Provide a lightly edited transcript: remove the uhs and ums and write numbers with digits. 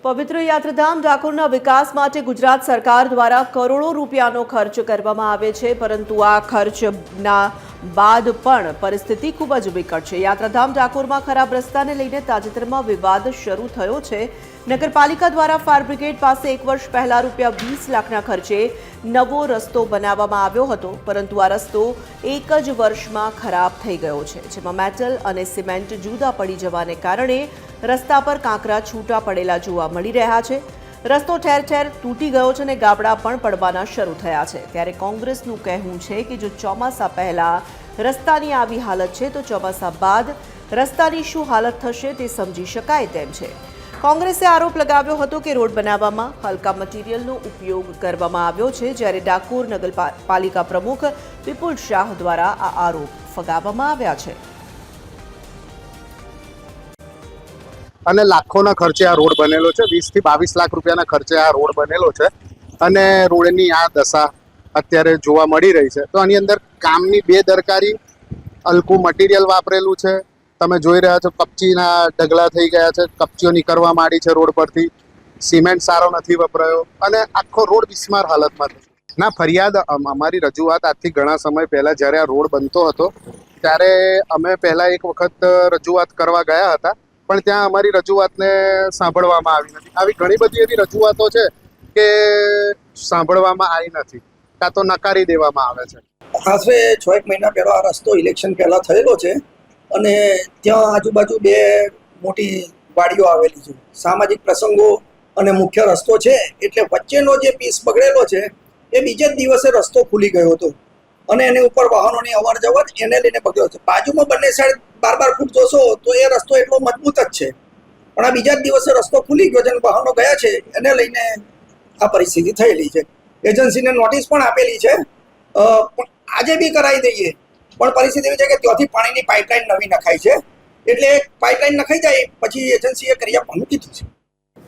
પવિત્ર યાત્રાધામ ડાકોરના વિકાસ માટે ગુજરાત સરકાર દ્વારા કરોડો રૂપિયાનો ખર્ચ કરવામાં આવે છે, પરંતુ આ ખર્ચના બાદ પણ પરિસ્થિતિ ખૂબ જ વિકટ છે। યાત્રાધામ ડાકોરમાં ખરાબ રસ્તાને લઈને તાજેતરમાં વિવાદ શરૂ થયો છે। નગરપાલિકા દ્વારા ફાયર બ્રિગેડ પાસે 1 વર્ષ પહેલા ₹20 લાખના ખર્ચે નવો રસ્તો બનાવવામાં આવ્યો હતો, પરંતુ આ રસ્તો 1 જ વર્ષમાં ખરાબ થઈ ગયો છે, જેમાં મેટલ અને સિમેન્ટ જુદા પડી જવાને કારણે રસ્તા પર કાંકરા છૂટા પડેલા જોવા મળી રહ્યા છે। રસ્તો ઠેર ઠેર તૂટી ગયો છે અને ગાબડા પણ પડવાના શરૂ થયા છે। ત્યારે કોંગ્રેસનું કહેવું છે કે જો ચોમાસા પહેલા રસ્તાની આવી હાલત છે તો ચોમાસા બાદ રસ્તાની શું હાલત થશે તે સમજી શકાય તેમ છે। કોંગ્રેસે આરોપ લગાવ્યો હતો કે રોડ બનાવવામાં હલકા મટીરીયલનો ઉપયોગ કરવામાં આવ્યો છે, જ્યારે ડાકોર નગરપાલિકા પ્રમુખ વિપુલ શાહ દ્વારા આ આરોપ ફગાવવામાં આવ્યા છે। અને લાખોના ખર્ચે આ રોડ બનેલો છે। 20 થી 22 લાખ રૂપિયાના ખર્ચે આ રોડ બનેલો છે અને રોડની આ દશા અત્યારે જોવા મળી રહી છે। તો આની અંદર કામની બેદરકારી, હલકું મટીરિયલ વાપરેલું છે। તમે જોઈ રહ્યા છો કપચીના ઢગલા થઈ ગયા છે, કપચીઓ નીકળવા માંડી છે રોડ પરથી, સિમેન્ટ સારો નથી વપરાયો અને આખો રોડ બિસ્માર હાલતમાં છે। ના, ફરિયાદ અમારી રજૂઆત આજથી ઘણા સમય પહેલા જ્યારે આ રોડ બનતો હતો ત્યારે અમે પહેલા એક વખત રજૂઆત કરવા ગયા હતા, પણ ત્યાં અમારી રજૂઆતને સાંભળવામાં આવી નથી। આવી ઘણી બધી એવી રજૂઆતો છે કે સાંભળવામાં આવી નથી, કાં તો નકારી દેવામાં આવે છે। આશરે 6 મહિના પહેલા આ રસ્તો ઇલેક્શન પહેલા થયેલો છે અને ત્યાં આજુબાજુ 2 મોટી વાડીઓ આવેલી છે। સામાજિક પ્રસંગો અને મુખ્ય રસ્તો છે એટલે વચ્ચેનો જે પીસ બગડેલો છે એ બીજે જ દિવસે રસ્તો ખુલી ગયો હતો અને એની ઉપર વાહનોની અવર જવર એને લઈને બગડ્યો છે। બાજુમાં બંને સાઈડ 12 ફૂટ જોશો તો એ રસ્તો એટલો મજબૂત જ છે, પણ આ બીજા જ દિવસે રસ્તો ખુલી ગયો છે અને વાહનો ગયા છે, એને લઈને આ પરિસ્થિતિ થયેલી છે। એજન્સીને નોટિસ પણ આપેલી છે, પણ આજે બી કરાવી દઈએ પણ પરિસ્થિતિ એવી છે કે ત્યાંથી પાણીની પાઇપલાઇન નવી નખાઈ છે, એટલે પાઇપલાઇન નખાઈ જાય પછી એજન્સીએ કરી આપવાનું કીધું છે।